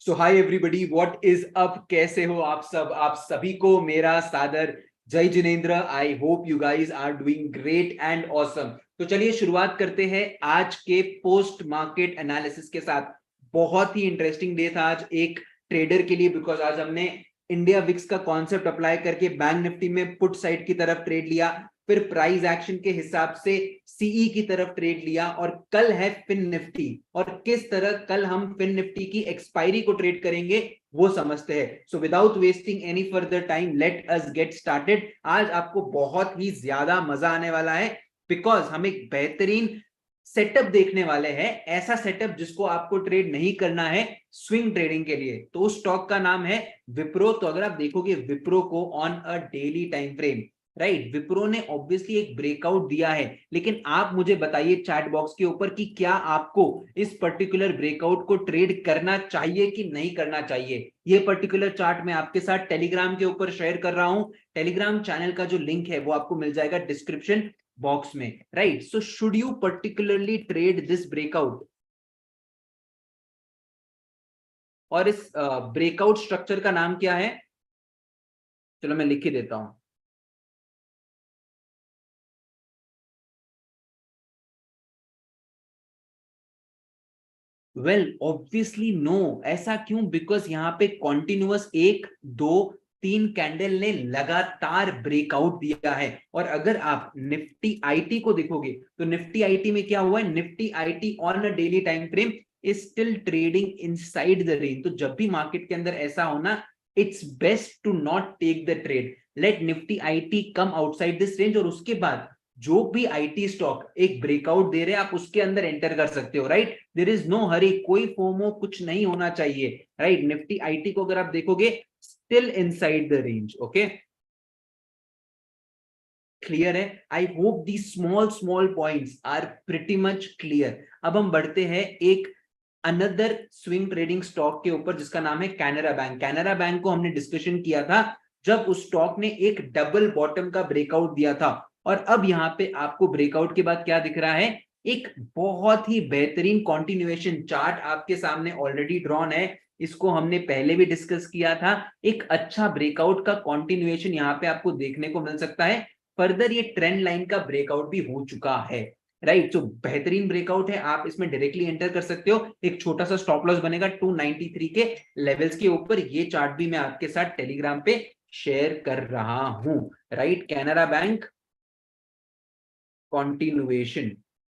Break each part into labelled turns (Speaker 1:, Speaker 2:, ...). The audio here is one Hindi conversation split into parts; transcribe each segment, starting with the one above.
Speaker 1: So hi everybody, what is up. कैसे हो आप सब? आप सभी को मेरा सादर Jai Jinendra. I hope you guys are doing great and awesome. तो चलिए शुरुआत करते हैं आज के पोस्ट मार्केट एनालिसिस के साथ। बहुत ही इंटरेस्टिंग डे था आज एक ट्रेडर के लिए, बिकॉज आज हमने इंडिया विक्स का कॉन्सेप्ट अप्लाई करके बैंक निफ्टी में पुट साइड की तरफ ट्रेड लिया, फिर प्राइस एक्शन के हिसाब से सीई की तरफ ट्रेड लिया, और कल है फिन निफ्टी, और किस तरह कल हम फिन निफ्टी की एक्सपायरी को ट्रेड करेंगे वो समझते हैं। So without wasting any further time, let us get started. आज आपको बहुत ही ज्यादा मजा आने वाला है, बिकॉज हम एक बेहतरीन सेटअप देखने वाले हैं। ऐसा सेटअप जिसको आपको ट्रेड नहीं करना है स्विंग ट्रेडिंग के लिए। तो उस स्टॉक का नाम है विप्रो। तो अगर आप देखोगे विप्रो को on a daily time frame, right, Wipro ने ऑब्वियसली एक ब्रेकआउट दिया है, लेकिन आप मुझे बताइए चैट बॉक्स के ऊपर कि क्या आपको इस पर्टिकुलर ब्रेकआउट को ट्रेड करना चाहिए कि नहीं करना चाहिए। ये पर्टिकुलर चार्ट मैं आपके साथ टेलीग्राम के ऊपर शेयर कर रहा हूं। टेलीग्राम चैनल का जो लिंक है वो आपको मिल जाएगा डिस्क्रिप्शन बॉक्स में, right. So should you particularly trade this breakout? और इस ब्रेकआउट स्ट्रक्चर का नाम क्या है? चलो मैं लिख ही देता हूं। Well obviously no. ऐसा क्यों? बिकॉज यहां पे कॉन्टिन्यूअस 1 2 3 कैंडल ने लगातार ब्रेकआउट दिया है। और अगर आप निफ्टी आईटी को देखोगे तो निफ्टी आईटी में क्या हुआ है? Nifty IT on a daily time frame is still trading inside the range. तो जब भी मार्केट के अंदर ऐसा होना, it's best to not take the trade, let Nifty IT come outside this range, और उसके बाद जो भी आईटी स्टॉक एक ब्रेकआउट दे रहे हैं आप उसके अंदर एंटर कर सकते हो, right. There is no hurry, कोई फोमो, कुछ नहीं होना चाहिए, राइट। निफ्टी आईटी को अगर आप देखोगे still inside the range. Okay, clear है? I hope the small small points are pretty much clear. अब हम बढ़ते हैं एक अनदर स्विंग ट्रेडिंग स्टॉक के ऊपर जिसका नाम है कैनरा बैंक। कैनरा बैंक को हमने डिस्कशन किया था जब उस स्टॉक ने एक डबल बॉटम का ब्रेकआउट दिया था, और अब यहां पे आपको ब्रेकआउट के बाद क्या दिख रहा है? एक बहुत ही बेहतरीन कॉन्टिन्यूएशन चार्ट आपके सामने ऑलरेडी ड्रॉन है। इसको हमने पहले भी डिस्कस किया था। एक अच्छा ब्रेकआउट का कॉन्टिन्यूएशन यहाँ पे आपको देखने को मिल सकता है। फर्दर ये ट्रेंड लाइन का ब्रेकआउट भी हो चुका है, राइट। तो बेहतरीन ब्रेकआउट है, आप इसमें डायरेक्टली एंटर कर सकते हो। एक छोटा सा स्टॉप लॉस बनेगा 293 के लेवल्स के ऊपर। ये चार्ट भी मैं आपके साथ टेलीग्राम पे शेयर कर रहा हूं, right. Canara bank continuation,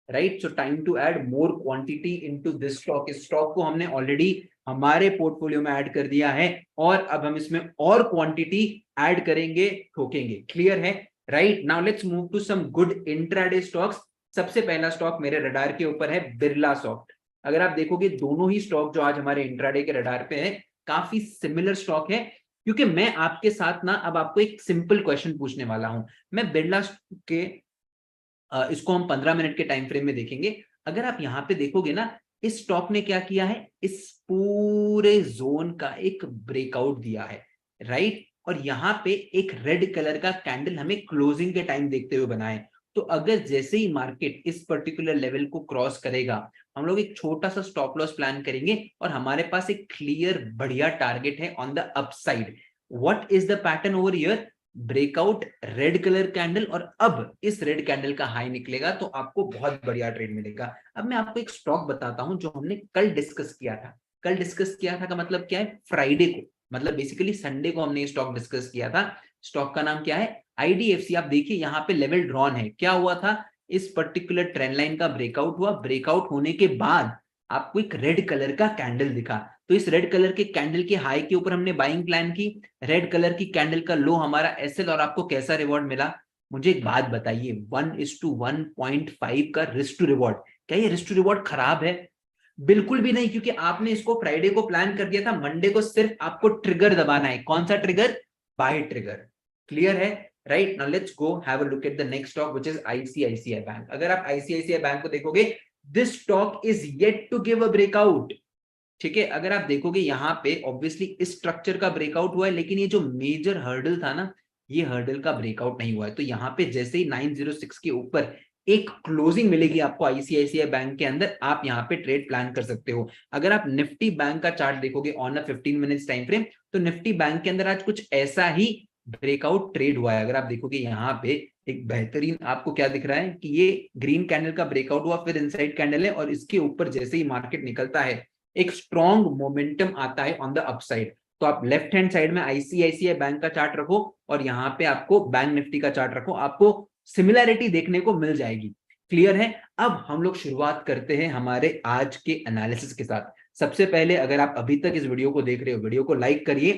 Speaker 1: right? So time to add more quantity into this stock। इस स्टॉक को हमने ऑलरेडी हमारे पोर्टफोलियो में ऐड कर दिया है, और अब हम इसमें और क्वांटिटी ऐड करेंगे, ठोकेंगे। क्लियर है? Right. Now let's move to some good intraday stocks. सबसे पहला स्टॉक मेरे रडार के ऊपर है बिरला सॉफ्ट। अगर आप देखोगे दोनों ही स्टॉक जो आज हमारे इंट्राडे के रडार पे है काफी सिमिलर स्टॉक है, क्योंकि मैं आपके साथ ना अब आपको एक सिंपल क्वेश्चन पूछने वाला हूं। मैं बिरला के इसको हम 15 मिनट के टाइम फ्रेम में देखेंगे। अगर आप यहां पे देखोगे ना, इस स्टॉक ने क्या किया है? इस पूरे जोन का एक ब्रेकआउट दिया है, राइट। और यहां पे एक रेड कलर का कैंडल हमें क्लोजिंग के टाइम देखते हुए बना है। तो अगर जैसे ही मार्केट इस पर्टिकुलर लेवल को क्रॉस करेगा, हम लोग एक छोटा सा स्टॉप लॉस प्लान करेंगे, और हमारे पास एक क्लियर बढ़िया टारगेट है on the upside. What is the pattern over here? Breakout, red colour candle, और अब इस रेड कैंडल का हाई निकलेगा तो आपको बहुत बढ़िया ट्रेड मिलेगा। अब मैं आपको एक स्टॉक बताता हूं जो हमने कल डिस्कस किया था। कल डिस्कस किया था का मतलब क्या है? फ्राइडे को, मतलब बेसिकली संडे को हमने स्टॉक डिस्कस किया था। स्टॉक का नाम क्या है? आईडीएफसी। आप देखिए यहाँ पे लेवल ड्रॉन है। क्या हुआ था? इस पर्टिकुलर ट्रेंड लाइन का ब्रेकआउट हुआ। ब्रेकआउट होने के बाद आपको एक रेड कलर का कैंडल दिखा, तो इस रेड कलर के कैंडल के हाई के ऊपर हमने बाइंग प्लान की। रेड कलर की कैंडल का लो हमारा एसएल, और आपको कैसा रिवॉर्ड मिला? मुझे एक बात बताइए, 1:1.5 का रिस्क टू रिवॉर्ड। क्या ये रिस्क टू रिवॉर्ड खराब है? बिल्कुल भी नहीं, क्योंकि आपने इसको फ्राइडे को प्लान कर दिया था। मंडे को सिर्फ आपको ट्रिगर दबाना है। कौन सा ट्रिगर? Buy trigger. क्लियर है? Right. Now let's go have a look at the next stock which is ICICI Bank. अगर आप आईसीआईसीआई बैंक को देखोगे, this stock is yet to give a breakout. ठीक है, अगर आप देखोगे यहाँ पे ऑब्वियसली इस स्ट्रक्चर का ब्रेकआउट हुआ है, लेकिन ये जो मेजर हर्डल था ना, ये हर्डल का ब्रेकआउट नहीं हुआ है। तो यहाँ पे जैसे ही 906 के ऊपर एक क्लोजिंग मिलेगी आपको आईसीआईसीआई बैंक के अंदर, आप यहाँ पे ट्रेड प्लान कर सकते हो। अगर आप निफ्टी बैंक का चार्ट देखोगे on a 15 minutes time frame, तो निफ्टी बैंक के अंदर आज कुछ ऐसा ही ब्रेकआउट ट्रेड हुआ है। अगर आप देखोगे यहाँ पे एक बेहतरीन आपको क्या दिख रहा है कि ये ग्रीन कैंडल का ब्रेकआउट हुआ, फिर इनसाइड कैंडल है, और इसके ऊपर जैसे ही मार्केट निकलता है एक स्ट्रॉन्ग मोमेंटम आता है ऑन द अपसाइड। तो आप लेफ्ट हैंड साइड में आईसीआईसीआई बैंक का चार्ट रखो और यहाँ पे आपको बैंक निफ्टी का चार्ट रखो, आपको सिमिलैरिटी देखने को मिल जाएगी। क्लियर है? अब हम लोग शुरुआत करते हैं हमारे आज के एनालिसिस के साथ। सबसे पहले अगर आप अभी तक इस वीडियो को देख रहे हो, वीडियो को लाइक करिए,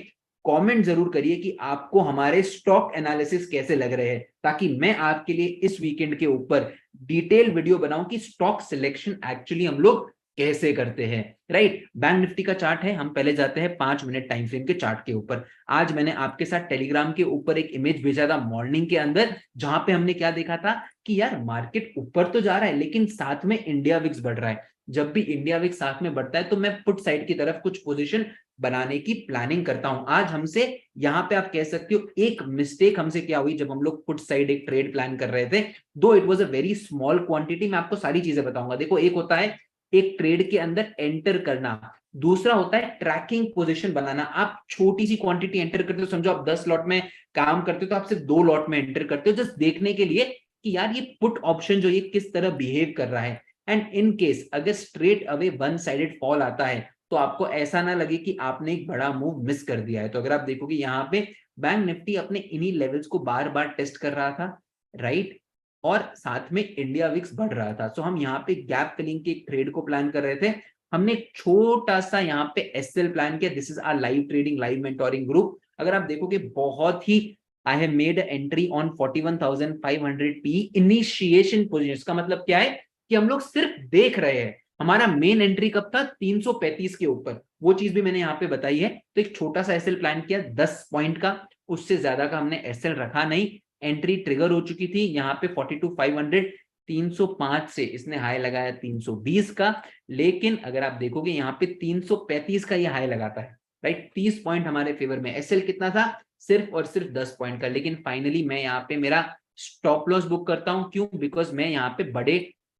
Speaker 1: कमेंट जरूर करिए कि आपको हमारे स्टॉक एनालिसिस कैसे लग रहे हैं, ताकि मैं आपके लिए इस वीकेंड के ऊपर डिटेल वीडियो बनाऊं कि स्टॉक सिलेक्शन एक्चुअली हम लोग कैसे करते हैं। राइट, बैंक निफ्टी का चार्ट है, हम पहले जाते हैं 5 मिनट टाइम फ्रेम के चार्ट के ऊपर। आज मैंने आपके साथ टेलीग्राम के ऊपर एक इमेज भेजा था मॉर्निंग के अंदर, जहां पे हमने क्या देखा था कि यार मार्केट ऊपर तो जा रहा है लेकिन साथ में इंडिया विक्स बढ़ रहा है। जब भी इंडिया विक्स साथ में बढ़ता है तो मैं पुट साइड की तरफ कुछ पोजीशन बनाने की प्लानिंग करता हूं। आज हमसे यहाँ पे आप कह सकते हो एक मिस्टेक हमसे क्या हुई, जब हम लोग पुट साइड एक ट्रेड प्लान कर रहे थे, दो it was a very small quantity. मैं आपको सारी चीजें बताऊंगा। देखो, एक होता है एक ट्रेड के अंदर एंटर करना, दूसरा होता है ट्रैकिंग पोजीशन बनाना। आप छोटी सी क्वांटिटी एंटर करते हो, समझो आप 10 लॉट में काम करते हो तो आप सिर्फ 2 लॉट में एंटर करते हो, जस्ट देखने के लिए कि यार ये पुट ऑप्शन जो ये किस तरह बिहेव कर रहा है। एंड इन केस अगर straight away one sided fall आता है तो आपको ऐसा ना लगे कि आपने एक बड़ा मूव मिस कर दिया है। तो अगर आप देखोगे यहाँ पे बैंक निफ्टी अपने इन्हीं लेवल्स को बार बार टेस्ट कर रहा था, राइट, और साथ में इंडिया विक्स बढ़ रहा था। सो हम यहाँ पे गैप फिलिंग के एक ट्रेड को प्लान कर रहे थे। हमने एक छोटा सा यहाँ पे एसएल प्लान किया। This is our live trading, live mentoring group. अगर आप देखोगे बहुत ही I have made entry on 41,500 P initiation position. इसका मतलब क्या है कि हम लोग सिर्फ देख रहे हैं। हमारा मेन एंट्री कब था? 335 के ऊपर, वो चीज भी मैंने यहाँ पे बताई है। तो एक छोटा सा एसएल प्लान किया 10 पॉइंट का, उससे ज्यादा का हमने एसएल रखा नहीं। एंट्री ट्रिगर हो चुकी थी यहाँ पे 42,500, 305 से इसने हाई लगाया 320 का। लेकिन अगर आप देखोगे यहाँ पे 335 का ये हाई लगाता है, राइट, 30 पॉइंट हमारे फेवर में। एसएल कितना था? सिर्फ और सिर्फ 10 पॉइंट का। लेकिन फाइनली मैं यहाँ पे मेरा स्टॉप लॉस बुक करता हूं। क्यों? बिकॉज मैं यहाँ पे बड़े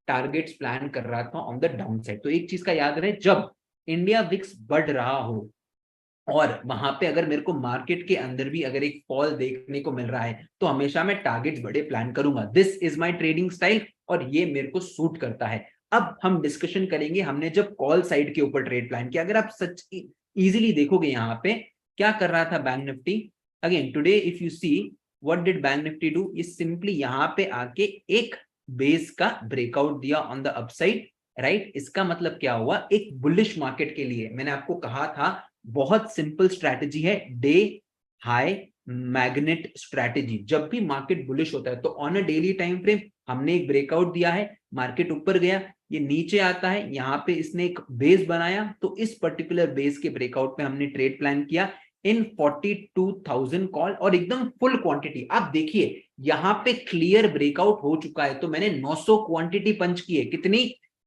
Speaker 1: टारगेट्स प्लान कर रहा था ऑन द डाउन साइड। तो एक चीज का याद रहे, जब इंडिया विक्स बढ़ रहा हो और वहां पे अगर मेरे को मार्केट के अंदर भी अगर एक फॉल देखने को मिल रहा है तो हमेशा मैं टारगेट्स बड़े प्लान करूंगा। This is my trading style और ये मेरे को सूट करता है। अब हम डिस्कशन करेंगे हमने जब कॉल साइड के ऊपर ट्रेड प्लान किया। अगर आप सच इजीली देखोगे यहाँ पे क्या कर रहा था bank Nifty, again today if you see what did bank Nifty do, is simply यहाँ पे आके एक बेस का ब्रेकआउट दिया ऑन द अपसाइड, राइट। इसका मतलब क्या हुआ, एक बुलिश मार्केट के लिए मैंने आपको कहा था बहुत सिंपल स्ट्रैटेजी है, डे हाई मैग्नेट स्ट्रैटेजी। जब भी मार्केट बुलिश होता है तो on a daily time frame हमने एक ब्रेकआउट दिया है, मार्केट ऊपर गया, ये नीचे आता है, यहाँ पे इसने एक बेस बनाया, तो इस पर्टिकुलर बेस के ब्रेकआउट पे हमने ट्रेड प्लान किया इन 42,000 कॉल और एकदम फुल क्वांटिटी। आप देखिए यहाँ पे क्लियर ब्रेकआउट हो चुका है, तो मैंने 900 क्वांटिटी पंच की है। कितनी?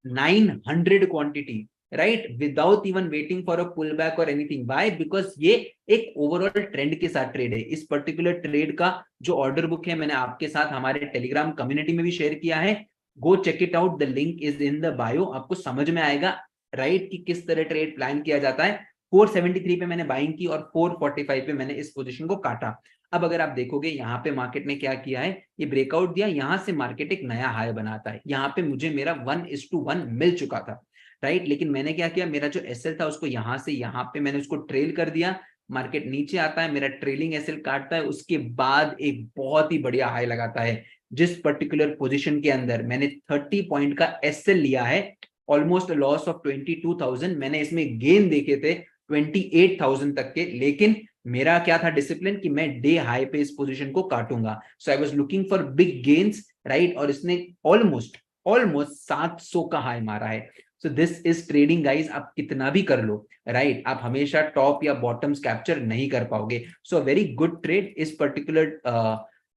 Speaker 1: 900 quantity, right, without even waiting for a pull back और एनीथिंग। बाय बिकॉज ये एक ओवरऑल ट्रेंड के साथ ट्रेड है। इस पर्टिकुलर ट्रेड का जो ऑर्डर बुक है मैंने आपके साथ हमारे टेलीग्राम कम्युनिटी में भी शेयर किया है, go check it out, the link is in the bio. आपको समझ में आएगा, राइट, कि किस तरह ट्रेड प्लान किया जाता है। 473 पे मैंने बाइंग की और 445 पे मैंने इस पोजीशन को काटा। अब अगर आप देखोगे यहाँ पे मार्केट ने क्या किया है, ये ब्रेकआउट दिया, यहां से मार्केट एक नया हाई बनाता है। यहाँ पे मुझे मेरा 1:1 मिल चुका था, राइट, लेकिन मैंने क्या किया, मेरा जो एसएल था उसको यहां से यहाँ पे मैंने उसको ट्रेल कर दिया। मार्केट नीचे आता है, मेरा ट्रेलिंग एसएल काटता है, उसके बाद एक बहुत ही बढ़िया हाई लगाता है। जिस पर्टिकुलर पोजीशन के अंदर मैंने 30 पॉइंट का एसएल लिया है, ऑलमोस्ट लॉस ऑफ 22,000, मैंने इसमें गेन देखे थे 28,000 तक के। लेकिन मेरा क्या था डिसिप्लिन कि मैं डे हाई पे इस पोजीशन को काटूंगा। So I was looking for big gains, right, और इसने ऑलमोस्ट 700 का हाई मारा है। So this is trading guys. आप कितना भी कर लो, राइट, आप हमेशा टॉप या बॉटम्स कैप्चर नहीं कर पाओगे। So very good trade. इस पर्टिकुलर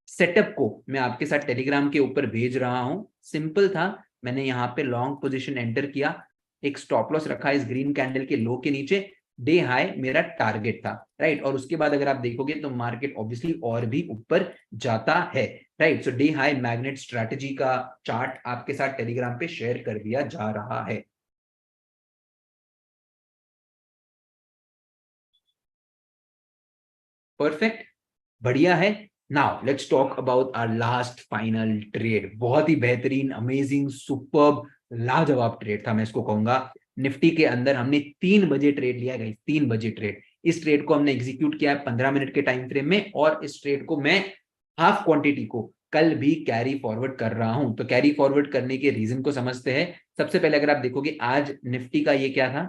Speaker 1: सेटअप को मैं आपके साथ टेलीग्राम के ऊपर भेज रहा हूं। सिंपल था, मैंने यहाँ पे लॉन्ग पोजीशन एंटर किया, एक स्टॉप लॉस रखा इस ग्रीन कैंडल के लो के नीचे, डे हाई मेरा टारगेट था, राइट। और उसके बाद अगर आप देखोगे तो मार्केट ऑब्वियसली और भी ऊपर जाता है, राइट। सो डे हाई मैग्नेट स्ट्रैटेजी का चार्ट आपके साथ टेलीग्राम पे शेयर कर दिया जा रहा है। परफेक्ट, बढ़िया है। Now let's talk about our last final trade. बहुत ही बेहतरीन, अमेजिंग, सुपर्ब, लाजवाब ट्रेड था, मैं इसको कहूंगा। निफ्टी के अंदर हमने 3 बजे ट्रेड लिया गया, 3 बजे ट्रेड। इस ट्रेड को हमने एग्जीक्यूट किया है 15 मिनट के टाइम फ्रेम में, और इस ट्रेड को मैं हाफ क्वांटिटी को कल भी कैरी फॉरवर्ड कर रहा हूं। तो कैरी फॉरवर्ड करने के रीजन को समझते हैं। सबसे पहले अगर आप देखोगे आज निफ्टी का ये क्या था,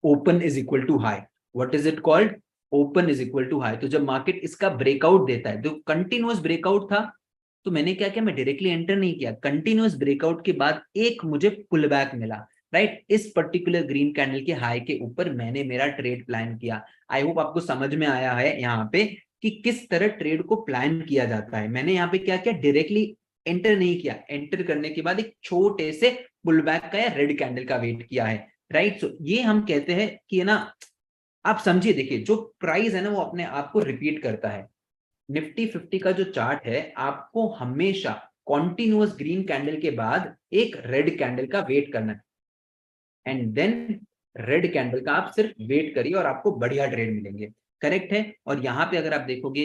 Speaker 1: open is equal to high. What is it called, open is equal to high. तो जब मार्केट इसका ब्रेकआउट देता है, तो कंटिन्यूअस ब्रेकआउट था, तो मैंने क्या किया, मैं डायरेक्टली एंटर नहीं किया। कंटिन्यूअस ब्रेकआउट के बाद एक मुझे पुल बैक मिला, राइट। इस पर्टिकुलर ग्रीन कैंडल के हाई के ऊपर मैंने मेरा ट्रेड प्लान किया। आई होप आपको समझ में आया है यहाँ पे कि किस तरह ट्रेड को प्लान किया जाता है। मैंने यहाँ पे क्या किया, डायरेक्टली एंटर नहीं किया, एंटर करने के बाद एक छोटे से पुल बैक का या रेड कैंडल का वेट किया है, राइट। सो ये हम कहते हैं कि है ना, आप समझिए, देखिए जो प्राइस है ना वो अपने आप को रिपीट करता है। निफ्टी 50 का जो चार्ट है, आपको हमेशा कॉन्टिन्यूअस ग्रीन कैंडल के बाद एक रेड कैंडल का वेट करना है, एंड देन रेड कैंडल का आप सिर्फ वेट करिए और आपको बढ़िया ट्रेड मिलेंगे। करेक्ट है। और यहाँ पे अगर आप देखोगे,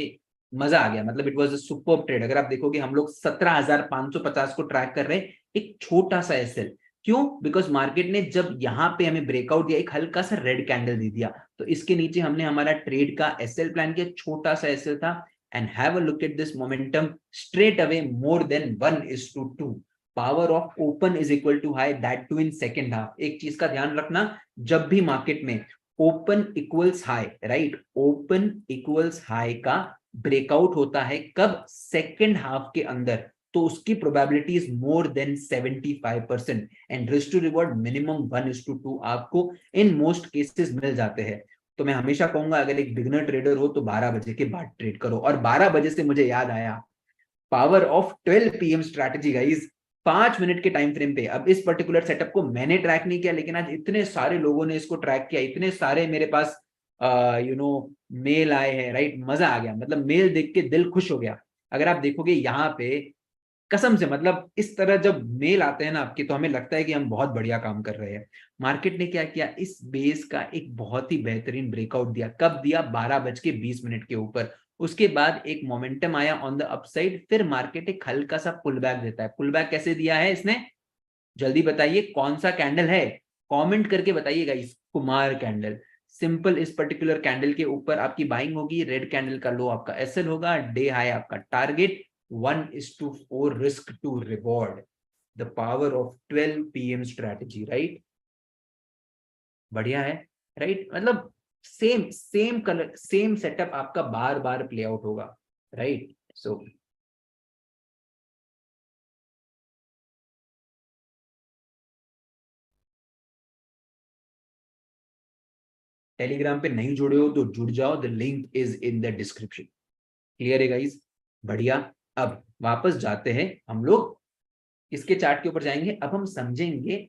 Speaker 1: मजा आ गया, मतलब it was a super trade. अगर आप देखोगे हम लोग 17,550 को ट्रैक कर रहे हैं, एक छोटा सा एसएल। क्यों? बिकॉज मार्केट ने जब यहाँ पे हमें ब्रेकआउट दिया, एक हल्का सा रेड कैंडल दे दिया, तो इसके नीचे हमने हमारा ट्रेड का एसएल प्लान किया, छोटा सा एसएल था। And have a look at this momentum, straight away more than 1:2। Power of open is equal to high, that too in second half. एक चीज का ध्यान रखना, जब भी मार्केट में open equals high, right, open equals high का ब्रेकआउट होता है कब, सेकेंड हाफ के अंदर, तो उसकी probability is more than 75%, and risk to reward minimum 1:2 आपको इन मोस्ट केसेस मिल जाते हैं। तो मैं हमेशा कहूंगा, अगर एक बिगिनर ट्रेडर हो तो 12 बजे के बाद ट्रेड करो। और 12 बजे से मुझे याद आया, power of 12 PM strategy guys, 5 minute के टाइम फ्रेम पे। अब इस पर्टिकुलर सेटअप को मैंने ट्रैक नहीं किया, लेकिन आज इतने सारे लोगों ने इसको ट्रैक किया, इतने सारे मेरे पास मेल आए हैं, राइट। मजा आ गया, मतलब मेल देख के दिल खुश हो गया। अगर आप देखोगे यहाँ पे, कसम से, मतलब इस तरह जब मेल आते हैं ना आपके, तो हमें लगता है कि हम बहुत बढ़िया काम कर रहे हैं। मार्केट ने क्या किया, इस बेस का एक बहुत ही बेहतरीन ब्रेकआउट दिया। कब दिया, 12:20 के ऊपर। उसके बाद एक मोमेंटम आया ऑन द अपसाइड, फिर मार्केट एक हल्का सा पुल बैक देता है। पुल बैक कैसे दिया है इसने, जल्दी बताइए, कौन सा कैंडल है, कमेंट करके बताइएगा। इस कुमार कैंडल, सिंपल। इस पर्टिकुलर कैंडल के ऊपर आपकी बाइंग होगी, रेड कैंडल का लो आपका एसएल होगा, डे हाई आपका target, 1:4 risk to reward, the power of 12 PM strategy, right. बढ़िया है, राइट। मतलब same same colour, same setup आपका बार बार प्ले आउट होगा, राइट। सो टेलीग्राम पे नहीं जुड़े हो तो जुड़ जाओ, the link is in the description. Clear है गाइज, बढ़िया। अब वापस जाते हैं हम लोग, इसके चार्ट के ऊपर जाएंगे। अब हम समझेंगे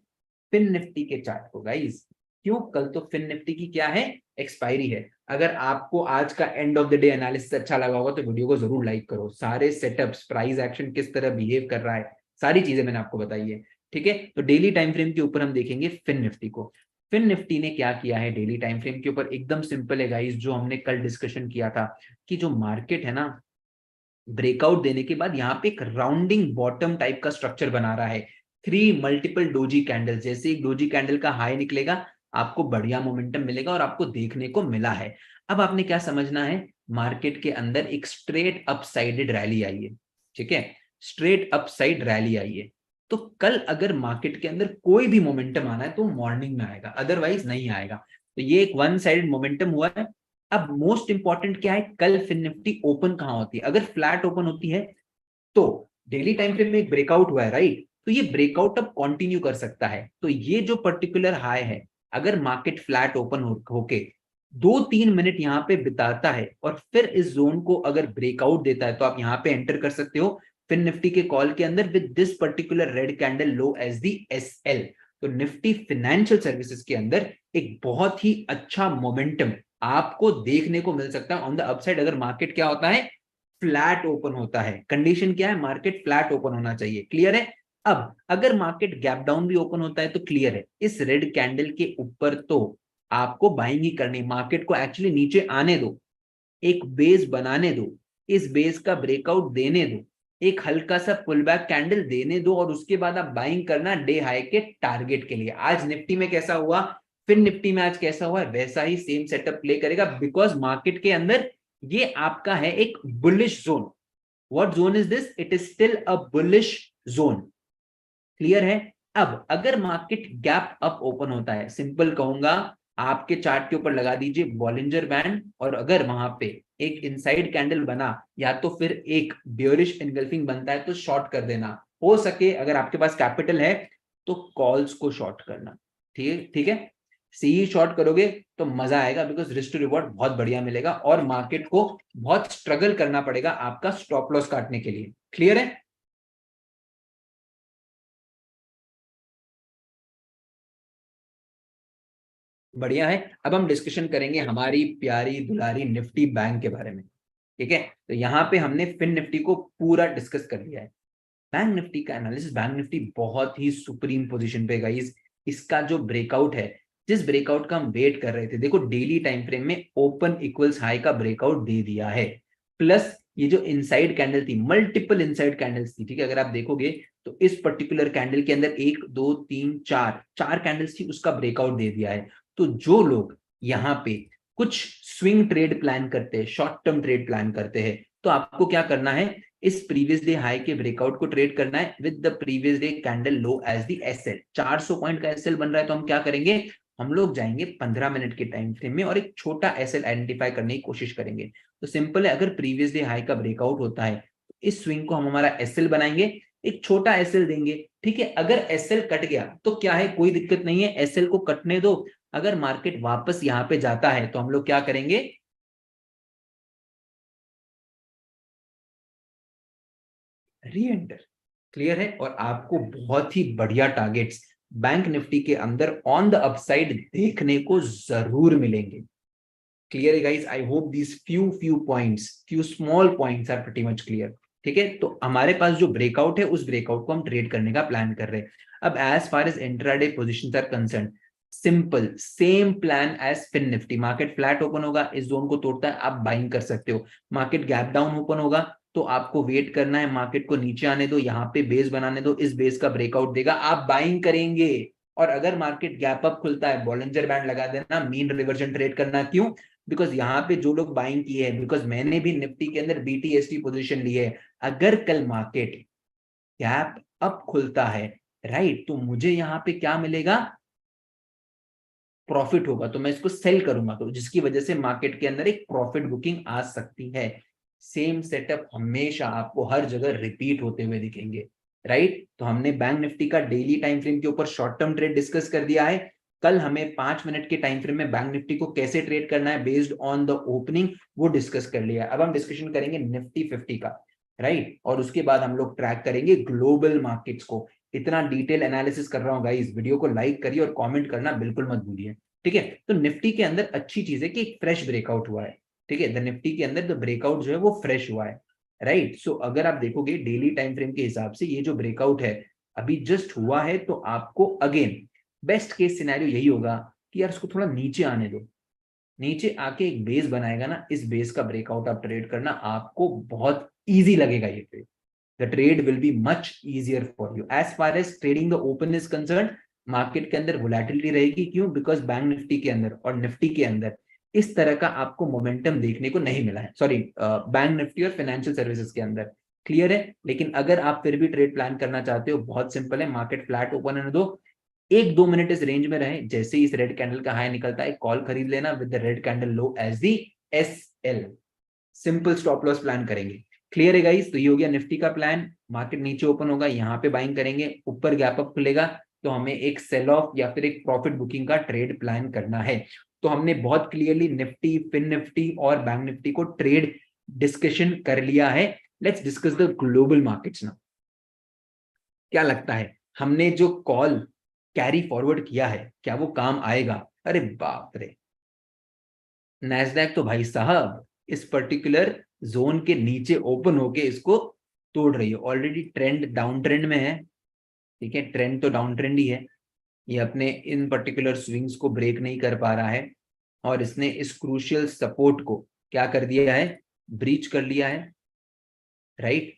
Speaker 1: फिन निफ्टी के चार्ट को गाइज। क्यों, कल तो फिन निफ्टी की क्या है, एक्सपायरी है। अगर आपको आज का end of the day analysis अच्छा लगा होगा तो वीडियो को जरूर लाइक करो। सारे सेटअप्स, प्राइस एक्शन किस तरह बिहेव कर रहा है, सारी चीजें मैंने आपको बताई है, ठीक है। तो डेली टाइम फ्रेम के ऊपर हम देखेंगे फिन निफ्टी को। फिन निफ्टी ने क्या किया है डेली टाइम फ्रेम के ऊपर, एकदम सिंपल है गाइज, जो हमने कल डिस्कशन किया था कि जो मार्केट है ना, ब्रेकआउट देने के बाद यहाँ पे एक राउंडिंग बॉटम टाइप का स्ट्रक्चर बना रहा है। 3 मल्टीपल डोजी कैंडल, जैसे एक डोजी कैंडल का हाई निकलेगा, आपको बढ़िया मोमेंटम मिलेगा, और आपको देखने को मिला है। अब आपने क्या समझना है, मार्केट के अंदर एक स्ट्रेट अपसाइडेड रैली आई है, ठीक है, स्ट्रेट अपसाइड रैली आई है। तो कल अगर मार्केट के अंदर कोई भी मोमेंटम आना है तो मॉर्निंग में आएगा, अदरवाइज नहीं आएगा। तो ये एक वन साइडेड मोमेंटम हुआ है। अब मोस्ट इंपॉर्टेंट क्या है, कल फिन निफ्टी ओपन कहां होती है, अगर फ्लैट ओपन होती है तो डेली टाइम फ्रेम में एक ब्रेकआउट हुआ है, राइट। तो ये ब्रेकआउट अब कंटिन्यू कर सकता है। तो ये जो पर्टिकुलर हाई है, अगर मार्केट फ्लैट ओपन होके 2-3 मिनट यहाँ पे बिताता है और फिर इस जोन को अगर ब्रेकआउट देता है, तो आप यहाँ पे एंटर कर सकते हो फिन निफ्टी के कॉल के अंदर with this particular red candle low as the SL. तो निफ्टी फिनेंशियल सर्विसेज के अंदर एक बहुत ही अच्छा मोमेंटम आपको देखने को मिल सकता है ऑन द अपसाइड, अगर मार्केट क्या होता है, फ्लैट ओपन होता है। कंडीशन क्या है? मार्केट फ्लैट ओपन होना चाहिए। क्लियर है? अब अगर मार्केट गैप डाउन भी ओपन होता है तो क्लियर है, इस रेड कैंडल के ऊपर तो आपको बाइंग ही करनी। मार्केट को एक्चुअली नीचे आने दो, एक बेस बनाने दो, इस बेस का ब्रेकआउट देने दो, एक हल्का सा पुल बैक कैंडल देने दो, और उसके बाद आप बाइंग करना डे हाई के टारगेट के लिए। आज निफ्टी में कैसा हुआ, फिर निफ्टी में आज कैसा हुआ है, वैसा ही सेम सेटअप प्ले करेगा, बिकॉज मार्केट के अंदर ये आपका है एक bullish zone. What zone is this? It is still a bullish zone. Clear है? अब अगर मार्केट गैप अप ओपन होता है, सिंपल कहूंगा, आपके चार्ट के ऊपर लगा दीजिए बॉलिंजर बैंड, और अगर वहां पे एक इनसाइड कैंडल बना या तो फिर एक बियरिश एनगल्फिंग बनता है तो शॉर्ट कर देना। हो सके अगर आपके पास कैपिटल है तो कॉल्स को शॉर्ट करना। ठीक है, सी शॉर्ट करोगे तो मजा आएगा, बिकॉज रिस्क टू रिवॉर्ड बहुत बढ़िया मिलेगा, और मार्केट को बहुत स्ट्रगल करना पड़ेगा आपका स्टॉप लॉस काटने के लिए। क्लियर है? बढ़िया है। अब हम डिस्कशन करेंगे हमारी प्यारी दुलारी निफ्टी बैंक के बारे में। ठीक है, तो यहाँ पे हमने फिन निफ्टी को पूरा डिस्कस कर लिया है। बैंक निफ्टी का एनालिसिस, बैंक निफ्टी बहुत ही सुप्रीम पोजीशन पे गाइस। इसका जो ब्रेकआउट है, जिस ब्रेकआउट का हम वेट कर रहे थे, देखो डेली टाइम फ्रेम में ओपन इक्वल्स हाई का ब्रेकआउट दे दिया है, प्लस ये जो इनसाइड कैंडल थी, मल्टीपल इनसाइड कैंडल्स थी। ठीक है, अगर आप देखोगे तो इस पर्टिकुलर कैंडल के अंदर एक दो तीन चार चार कैंडल्स थी, उसका ब्रेकआउट दे दिया है। तो जो लोग यहाँ पे कुछ स्विंग ट्रेड प्लान करते हैं, शॉर्ट टर्म ट्रेड प्लान करते हैं, तो आपको क्या करना है, इस प्रीवियस डे हाई के ब्रेकआउट को ट्रेड करना है with the previous day candle low as the SL. 400 point का एसएल बन रहा है, तो हम क्या करेंगे, हम लोग जाएंगे 15 मिनट के टाइम फ्रेम में और एक छोटा एसएल आइडेंटिफाई करने की कोशिश करेंगे। तो सिंपल है, अगर प्रीवियस डे हाई का ब्रेकआउट होता है तो इस स्विंग को हम हमारा एसएल बनाएंगे, एक छोटा एसएल देंगे। ठीक है, अगर एसएल कट गया तो क्या है, कोई दिक्कत नहीं है, एसएल को कटने दो। अगर मार्केट वापस यहां पे जाता है तो हम लोग क्या करेंगे, री एंटर। क्लियर है? और आपको बहुत ही बढ़िया टारगेट्स बैंक निफ्टी के अंदर ऑन द अपसाइड देखने को जरूर मिलेंगे। क्लियर है guys? I hope these few points, few small points are pretty much clear. ठीक है, तो हमारे पास जो ब्रेकआउट है, उस ब्रेकआउट को हम ट्रेड करने का प्लान कर रहे हैं। अब as far as intraday positions are concerned, simple same plan as Fin Nifty. Market flat open होगा, इस जोन को तोड़ता है, आप बाइंग कर सकते हो। मार्केट गैप डाउन ओपन होगा तो आपको वेट करना है, मार्केट को नीचे आने दो, यहाँ पे बेस बनाने दो, इस बेस का ब्रेकआउट देगा, आप बाइंग करेंगे। और अगर मार्केट गैप अप खुलता है, बॉलिंजर बैंड लगा देना, मीन रिवर्जन ट्रेड करना। क्यों? बिकॉज यहाँ पे जो लोग बाइंग किए हैं, बिकॉज मैंने भी निफ्टी के अंदर बीटीएसटी पोजीशन ली है, अगर कल मार्केट गैप अप खुलता है, राइट, तो मुझे यहाँ पे क्या मिलेगा, प्रॉफिट होगा, तो मैं इसको सेल करूंगा, तो जिसकी वजह से मार्केट के अंदर एक प्रॉफिट बुकिंग आ सकती है। सेम सेटअप हमेशा आपको हर जगह रिपीट होते हुए दिखेंगे, राइट। तो हमने बैंक निफ्टी का डेली टाइम फ्रेम के ऊपर शॉर्ट टर्म ट्रेड डिस्कस कर दिया है। कल हमें 5 मिनट के टाइम फ्रेम में बैंक निफ्टी को कैसे ट्रेड करना है बेस्ड ऑन द ओपनिंग, वो डिस्कस कर लिया। अब हम डिस्कशन करेंगे निफ्टी 50 का, राइट, और उसके बाद हम लोग ट्रैक करेंगे ग्लोबल मार्केट्स को। इतना डिटेल एनालिसिस कर रहा हूँ गाइस, वीडियो को लाइक करिए और कमेंट करना बिल्कुल मत भूलिए। ठीक है, तो निफ्टी के अंदर अच्छी चीज है कि एक फ्रेश ब्रेकआउट हुआ है। ठीक है, द निफ्टी के अंदर द ब्रेकआउट जो है वो फ्रेश हुआ है, राइट। सो अगर आप देखोगे डेली टाइम फ्रेम के हिसाब से ये जो ब्रेकआउट है अभी जस्ट हुआ है, तो आपको अगेन बेस्ट केस सिनेरियो यही होगा कि यार उसको थोड़ा नीचे आने दो, नीचे आके एक बेस बनाएगा ना, इस बेस का ब्रेकआउट आप ट्रेड करना, आपको बहुत इजी लगेगा ये trade. The trade will be much easier for you. As far as trading the open is concerned, market के अंदर वोलेटिलिटी रहेगी। क्यों? बिकॉज बैंक निफ्टी के अंदर और निफ्टी के अंदर इस तरह का आपको मोमेंटम देखने को नहीं मिला है, सॉरी बैंक निफ्टी और फाइनेंशियल सर्विसेज के अंदर। क्लियर है? लेकिन अगर आप फिर भी ट्रेड प्लान करना चाहते हो, बहुत सिंपल है, मार्केट फ्लैट ओपन होने दो, 1-2 मिनट इस रेंज में रहे, जैसे ही इस रेड कैंडल का हाई निकलता है कॉल खरीद लेना with the red candle low as the SL. Simple stop loss plan करेंगे। क्लियर है गाइस? तो ये हो गया निफ्टी का प्लान। मार्केट नीचे ओपन होगा, यहाँ पे बाइंग करेंगे, ऊपर गैप अप खुलेगा तो हमें एक सेल ऑफ या फिर एक प्रॉफिट बुकिंग का ट्रेड प्लान करना है। तो हमने बहुत क्लियरली निफ्टी, फिन निफ्टी और बैंक निफ्टी को ट्रेड डिस्कशन कर लिया है। Let's discuss the global markets ना। क्या लगता है हमने जो कॉल कैरी फॉरवर्ड किया है, क्या वो काम आएगा? अरे बाप रे, नैस्डैक तो भाई साहब इस पर्टिकुलर जोन के नीचे ओपन होके इसको तोड़ रही है। ऑलरेडी ट्रेंड डाउन ट्रेंड में है, ठीक है, ट्रेंड तो डाउन ट्रेंड ही है। ये अपने इन पर्टिकुलर स्विंग्स को ब्रेक नहीं कर पा रहा है और इसने इस क्रूशियल सपोर्ट को क्या कर दिया है, ब्रीच कर लिया है, राइट।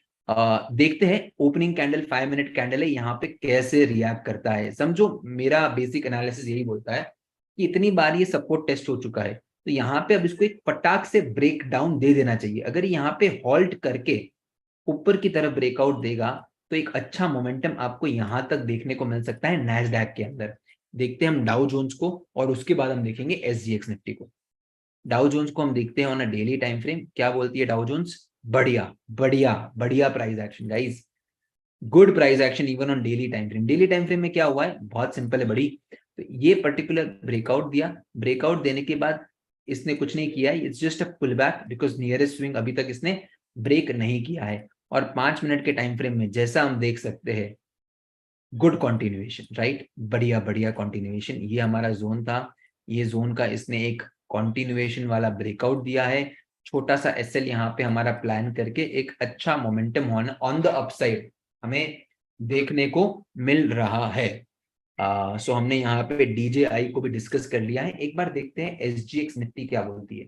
Speaker 1: देखते हैं ओपनिंग कैंडल 5 मिनट कैंडल है, यहाँ पे कैसे रिएक्ट करता है। समझो मेरा बेसिक एनालिसिस यही बोलता है कि इतनी बार ये सपोर्ट टेस्ट हो चुका है, तो यहाँ पे अब इसको एक फटाक से ब्रेक डाउन दे देना चाहिए। अगर यहाँ पे हॉल्ट करके ऊपर की तरफ ब्रेकआउट देगा तो एक अच्छा मोमेंटम आपको यहां तक देखने को मिल सकता है नैस्डैक के अंदर। देखते हैं हम डाउ जोन्स को और उसके बाद हम देखेंगे एसजीएक्स निफ्टी को। डाउ जोन्स को हम देखते हैं on a daily time frame, क्या बोलती है डाउ जोन्स, बढ़िया बढ़िया बढ़िया price action guys, good price action even on daily time frame. Daily time frame में क्या हुआ है, बहुत सिंपल है बड़ी, तो ये पर्टिकुलर ब्रेकआउट दिया, ब्रेकआउट देने के बाद इसने कुछ नहीं किया, it's just a pull back because nearest swing अभी तक इसने ब्रेक नहीं किया है। और 5 मिनट के टाइम फ्रेम में जैसा हम देख सकते हैं, गुड कंटिन्यूएशन, राइट, बढ़िया बढ़िया कंटिन्यूएशन। ये हमारा जोन था, ये जोन का इसने एक कंटिन्यूएशन वाला ब्रेकआउट दिया है। छोटा सा एसएल यहाँ पे हमारा प्लान करके एक अच्छा मोमेंटम ऑन द अपसाइड हमें देखने को मिल रहा है। सो हमने यहाँ पे डीजेआई को भी डिस्कस कर लिया है। एक बार देखते हैं एसजीएक्स निफ्टी क्या बोलती है।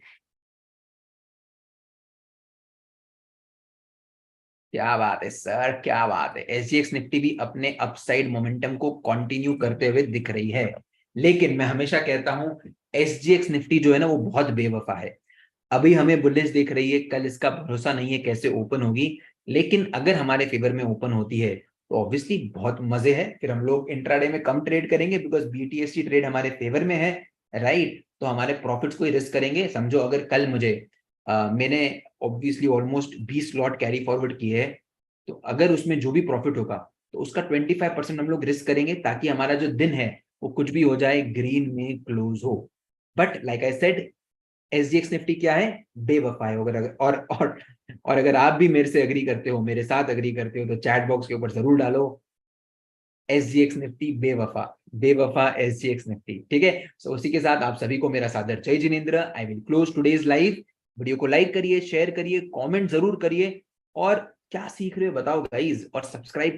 Speaker 1: क्या बात है सर, क्या बात है, एसजीएक्स निफ्टी भी अपने अपसाइड मोमेंटम को कंटिन्यू करते हुए दिख रही है। लेकिन मैं हमेशा कहता हूं एसजीएक्स निफ्टी जो है ना वो बहुत बेवफा है। अभी हमें बुलिश दिख रही है, कल इसका भरोसा नहीं है कैसे ओपन होगी, लेकिन अगर हमारे फेवर में ओपन होती है तो ऑब्वियसली बहुत मजे है, फिर हम लोग इंट्राडे में कम ट्रेड करेंगे बिकॉज बीटीएससी ट्रेड हमारे फेवर में है, राइट। तो हमारे प्रॉफिट्स को ही रिस्क करेंगे। समझो अगर कल मुझे मैंने obviously almost 20 lot carry forward किए है, तो अगर उसमें जो भी प्रॉफिट होगा तो उसका 25% हम लोग रिस्क करेंगे ताकि हमारा जो दिन है वो कुछ भी हो जाए ग्रीन में क्लोज हो। But like I said SGX Nifty क्या है, बेवफा है। अगर और अगर आप भी मेरे से अग्री करते हो, मेरे साथ अग्री करते हो, तो चैट बॉक्स के ऊपर जरूर डालो एसजीएक्स निफ्टी बेवफा, बेवफा एसजीएक्स निफ्टी, ठीक है। सो उसी के साथ आप सभी को मेरा सादर Jai Jinendra. I will close today's live. Video को लाइक करिए, शेयर करिए, कमेंट जरूर करिए, और क्या सीख रहे हो बताओ गाइज, और सब्सक्राइब